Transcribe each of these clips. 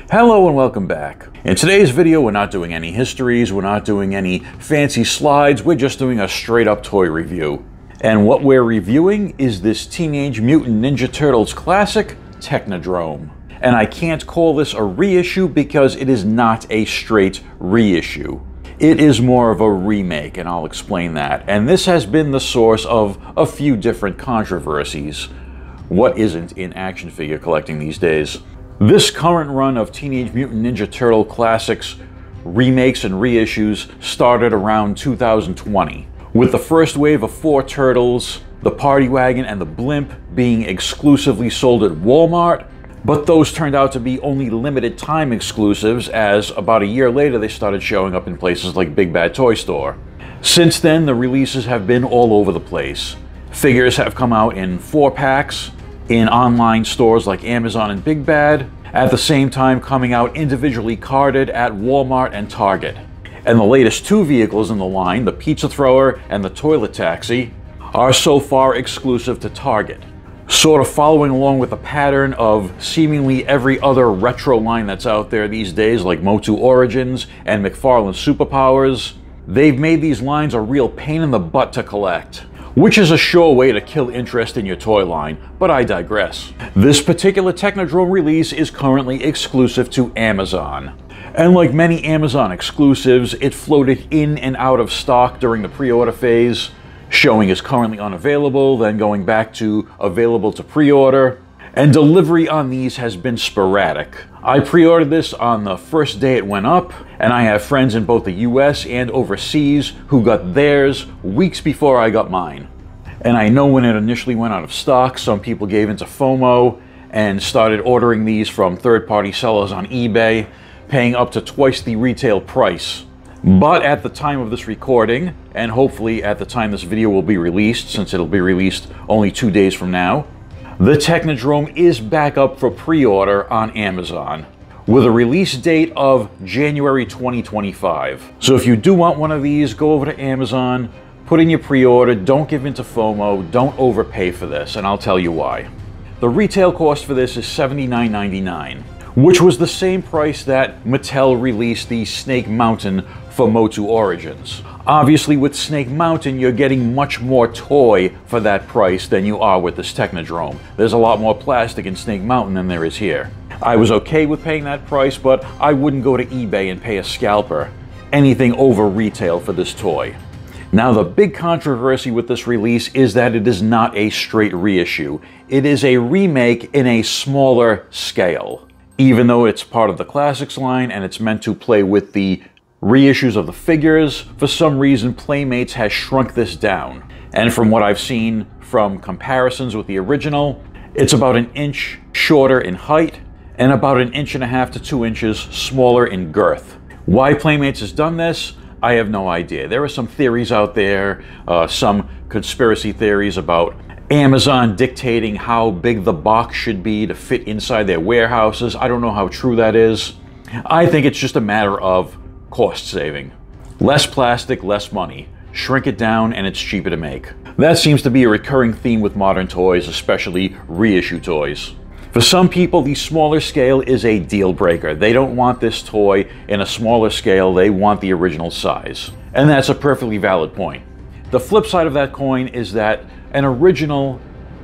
Hello and welcome back. In today's video, we're not doing any histories, we're not doing any fancy slides, we're just doing a straight up toy review. And what we're reviewing is this Teenage Mutant Ninja Turtles classic, Technodrome. And I can't call this a reissue because it is not a straight reissue. It is more of a remake, and I'll explain that. And this has been the source of a few different controversies. What isn't in action figure collecting these days? This current run of Teenage Mutant Ninja Turtle classics, remakes and reissues started around 2020, with the first wave of 4 Turtles, the Party Wagon and the Blimp being exclusively sold at Walmart, but those turned out to be only limited time exclusives, as about a year later they started showing up in places like Big Bad Toy Store. Since then, the releases have been all over the place. Figures have come out in 4-packs, in online stores like Amazon and Big Bad, at the same time coming out individually carded at Walmart and Target. And the latest 2 vehicles in the line, the Pizza Thrower and the Toilet Taxi, are so far exclusive to Target. Sort of following along with the pattern of seemingly every other retro line that's out there these days, like Motu Origins and McFarlane Superpowers, they've made these lines a real pain in the butt to collect, which is a sure way to kill interest in your toy line, but I digress. This particular Technodrome release is currently exclusive to Amazon. And like many Amazon exclusives, it floated in and out of stock during the pre-order phase, showing as currently unavailable, then going back to available to pre-order, and delivery on these has been sporadic. I pre-ordered this on the first day it went up, and I have friends in both the US and overseas who got theirs weeks before I got mine. And I know when it initially went out of stock, some people gave into FOMO and started ordering these from third-party sellers on eBay, paying up to twice the retail price. But at the time of this recording, and hopefully at the time this video will be released, since it'll be released only 2 days from now, the Technodrome is back up for pre-order on Amazon, with a release date of January 2025. So if you do want one of these, go over to Amazon, put in your pre-order, don't give in to FOMO, don't overpay for this, and I'll tell you why. The retail cost for this is $79.99, which was the same price that Mattel released the Snake Mountain for Motu Origins. Obviously, with Snake Mountain, you're getting much more toy for that price than you are with this Technodrome. There's a lot more plastic in Snake Mountain than there is here. I was okay with paying that price, but I wouldn't go to eBay and pay a scalper anything over retail for this toy. Now, the big controversy with this release is that it is not a straight reissue. It is a remake in a smaller scale. Even though it's part of the Classics line and it's meant to play with the reissues of the figures, for some reason Playmates has shrunk this down. And from what I've seen from comparisons with the original, it's about an inch shorter in height and about 1.5 inches to 2 inches smaller in girth. Why Playmates has done this, I have no idea. There are some theories out there, some conspiracy theories about Amazon dictating how big the box should be to fit inside their warehouses. I don't know how true that is. I think it's just a matter of cost saving. Less plastic, less money. Shrink it down and it's cheaper to make. That seems to be a recurring theme with modern toys, especially reissue toys. For some people, the smaller scale is a deal breaker. They don't want this toy in a smaller scale, they want the original size. And that's a perfectly valid point. The flip side of that coin is that an original,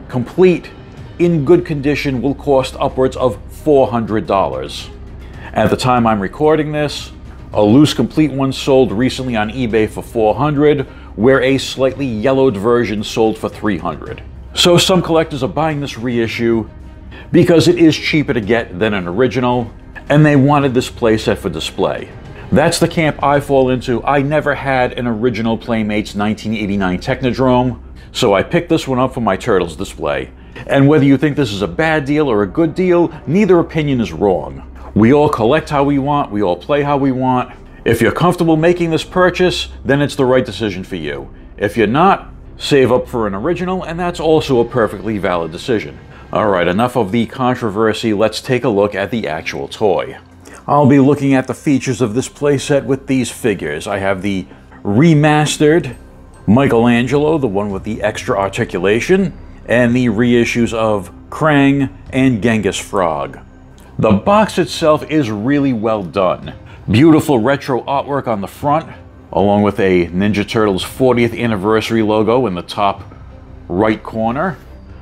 complete, in good condition will cost upwards of $400. At the time I'm recording this, a loose complete one sold recently on eBay for $400, where a slightly yellowed version sold for $300. So some collectors are buying this reissue because it is cheaper to get than an original, and they wanted this playset for display. That's the camp I fall into. I never had an original Playmates 1989 Technodrome, so I picked this one up for my Turtles display. And whether you think this is a bad deal or a good deal, neither opinion is wrong. We all collect how we want, we all play how we want. If you're comfortable making this purchase, then it's the right decision for you. If you're not, save up for an original, and that's also a perfectly valid decision. Alright, enough of the controversy, let's take a look at the actual toy. I'll be looking at the features of this playset with these figures. I have the remastered Michelangelo, the one with the extra articulation, and the reissues of Krang and Genghis Frog. The box itself is really well done. Beautiful retro artwork on the front, along with a Ninja Turtles 40th anniversary logo in the top right corner.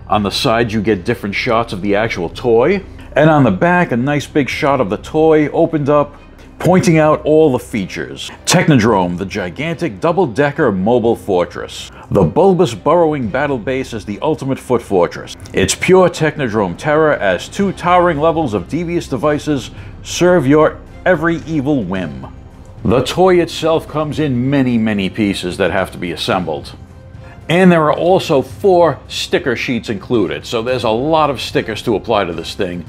On the side, you get different shots of the actual toy. And on the back, a nice big shot of the toy opened up, pointing out all the features. Technodrome, the gigantic double-decker mobile fortress. The bulbous burrowing battle base is the ultimate foot fortress. It's pure Technodrome terror as 2 towering levels of devious devices serve your every evil whim. The toy itself comes in many pieces that have to be assembled. And there are also 4 sticker sheets included, so there's a lot of stickers to apply to this thing.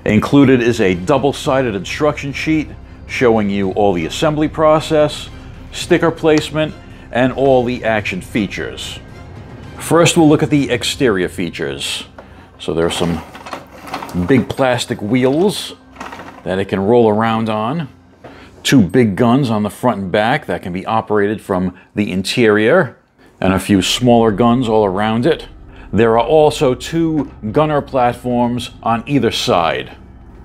Included is a double-sided instruction sheet showing you all the assembly process, sticker placement, and all the action features. First, we'll look at the exterior features. So there are some big plastic wheels that it can roll around on. 2 big guns on the front and back that can be operated from the interior, and a few smaller guns all around it. There are also 2 gunner platforms on either side.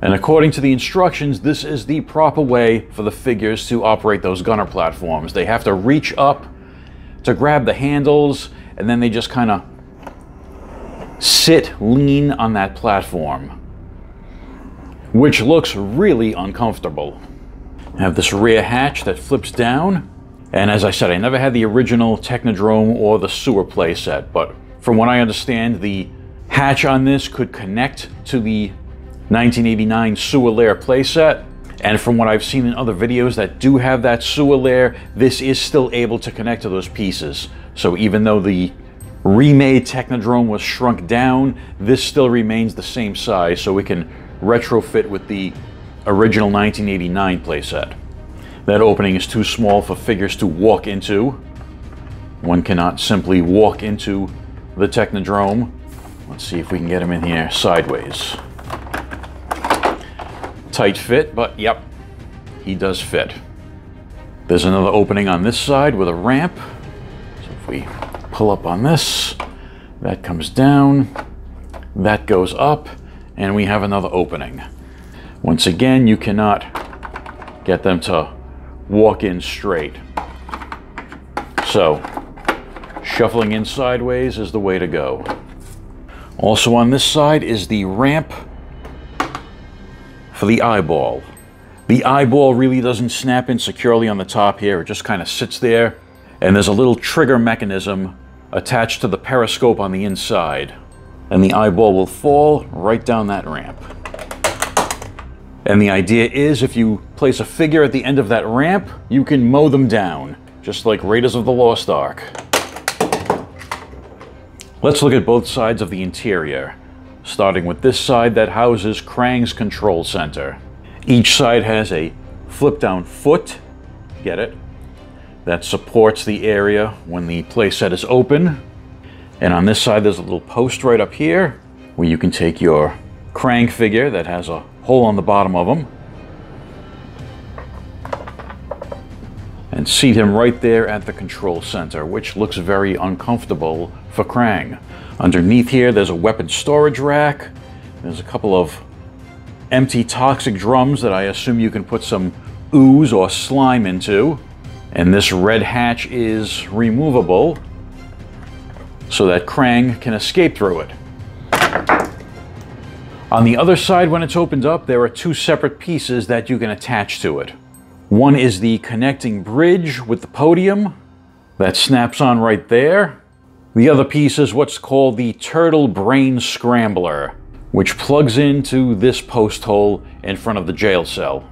And according to the instructions, this is the proper way for the figures to operate those gunner platforms. They have to reach up to grab the handles, and then they just kind of lean on that platform, which looks really uncomfortable. I have this rear hatch that flips down, and as I said, I never had the original Technodrome or the sewer playset, but from what I understand, the hatch on this could connect to the 1989 sewer lair playset, and from what I've seen in other videos that do have that sewer lair, this is still able to connect to those pieces. So even though the remade Technodrome was shrunk down, this still remains the same size, so we can retrofit with the original 1989 playset. That opening is too small for figures to walk into. One cannot simply walk into the Technodrome. Let's see if we can get him in here sideways. Tight fit, but yep, he does fit. There's another opening on this side with a ramp. So if we pull up on this, that comes down, that goes up, and we have another opening. Once again, you cannot get them to walk in straight. So, shuffling in sideways is the way to go. Also on this side is the ramp for the eyeball. The eyeball really doesn't snap in securely on the top here. It just kind of sits there. And there's a little trigger mechanism attached to the periscope on the inside. And the eyeball will fall right down that ramp. And the idea is if you place a figure at the end of that ramp, you can mow them down, just like Raiders of the Lost Ark. Let's look at both sides of the interior, starting with this side that houses Krang's control center. Each side has a flip-down foot, get it, that supports the area when the playset is open. And on this side there's a little post right up here where you can take your Krang figure that has a hole on the bottom of him and seat him right there at the control center, which looks very uncomfortable for Krang. Underneath here there's a weapon storage rack. There's a couple of empty toxic drums that I assume you can put some ooze or slime into. And this red hatch is removable so that Krang can escape through it. On the other side, when it's opened up, there are 2 separate pieces that you can attach to it. One is the connecting bridge with the podium that snaps on right there. The other piece is what's called the Turtle Brain Scrambler, which plugs into this post hole in front of the jail cell.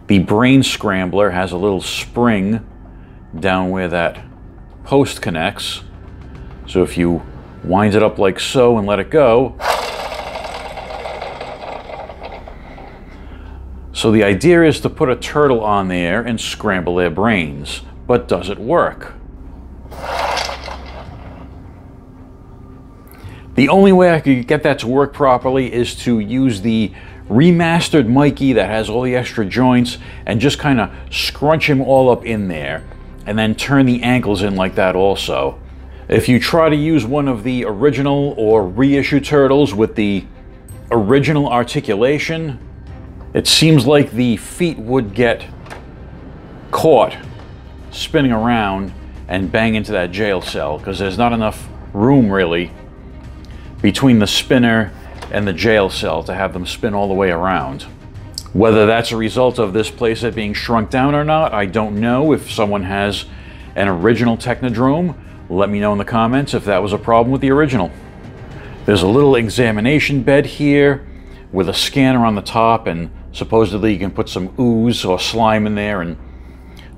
The Brain Scrambler has a little spring down where that post connects. So if you wind it up like so and let it go. So the idea is to put a turtle on there and scramble their brains. But does it work? The only way I could get that to work properly is to use the remastered Mikey that has all the extra joints and just kind of scrunch him all up in there and then turn the ankles in like that also. If you try to use one of the original or reissue turtles with the original articulation, It seems like the feet would get caught spinning around and bang into that jail cell, because there's not enough room really between the spinner and the jail cell to have them spin all the way around. Whether that's a result of this playset being shrunk down or not, I don't know. If someone has an original Technodrome, let me know in the comments if that was a problem with the original. There's a little examination bed here with a scanner on the top, and supposedly you can put some ooze or slime in there and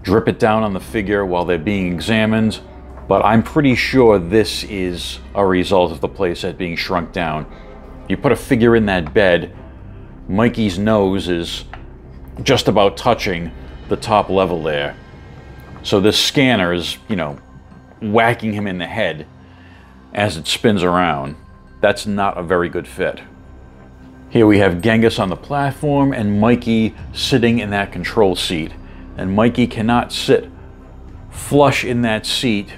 drip it down on the figure while they're being examined. But I'm pretty sure this is a result of the playset being shrunk down. You put a figure in that bed, Mikey's nose is just about touching the top level there. So this scanner is, you know, whacking him in the head as it spins around. That's not a very good fit. Here we have Genghis on the platform and Mikey sitting in that control seat. And Mikey cannot sit flush in that seat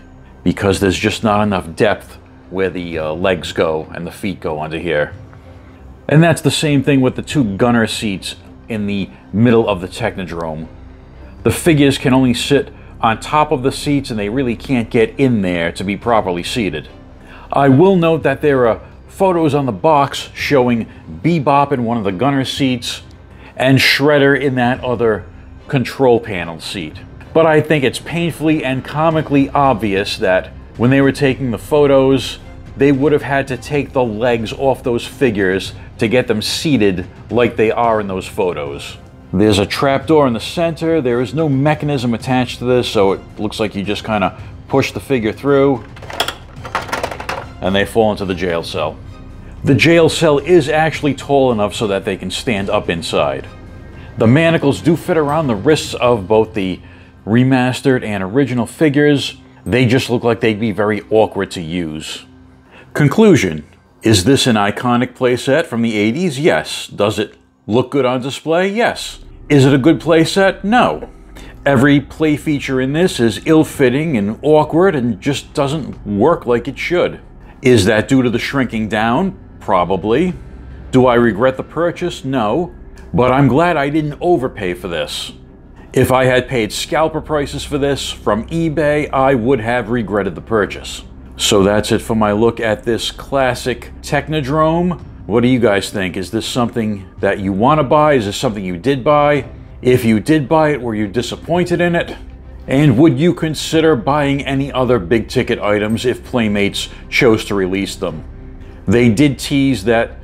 because there's just not enough depth where the legs go and the feet go onto here. And that's the same thing with the two gunner seats in the middle of the Technodrome. The figures can only sit on top of the seats and they really can't get in there to be properly seated. I will note that there are photos on the box showing Bebop in one of the gunner seats and Shredder in that other control panel seat. But I think it's painfully and comically obvious that when they were taking the photos, they would have had to take the legs off those figures to get them seated like they are in those photos. There's a trapdoor in the center. There is no mechanism attached to this, so it looks like you just kind of push the figure through and they fall into the jail cell. The jail cell is actually tall enough so that they can stand up inside. The manacles do fit around the wrists of both the remastered and original figures. They just look like they'd be very awkward to use. Conclusion: is this an iconic playset from the 80s? Yes. Does it look good on display? Yes. Is it a good playset? No. Every play feature in this is ill-fitting and awkward and just doesn't work like it should. Is that due to the shrinking down? Probably. Do I regret the purchase? No. But I'm glad I didn't overpay for this. If I had paid scalper prices for this from eBay, I would have regretted the purchase. So that's it for my look at this classic Technodrome. What do you guys think? Is this something that you want to buy? Is this something you did buy? If you did buy it, were you disappointed in it? And would you consider buying any other big ticket items if Playmates chose to release them? They did tease that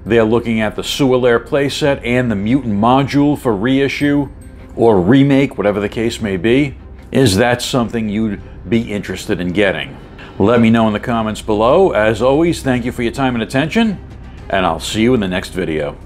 they're looking at the Sewer Lair playset and the Mutant module for reissue or remake, whatever the case may be. Is that something you'd be interested in getting? Let me know in the comments below. As always, thank you for your time and attention, and I'll see you in the next video.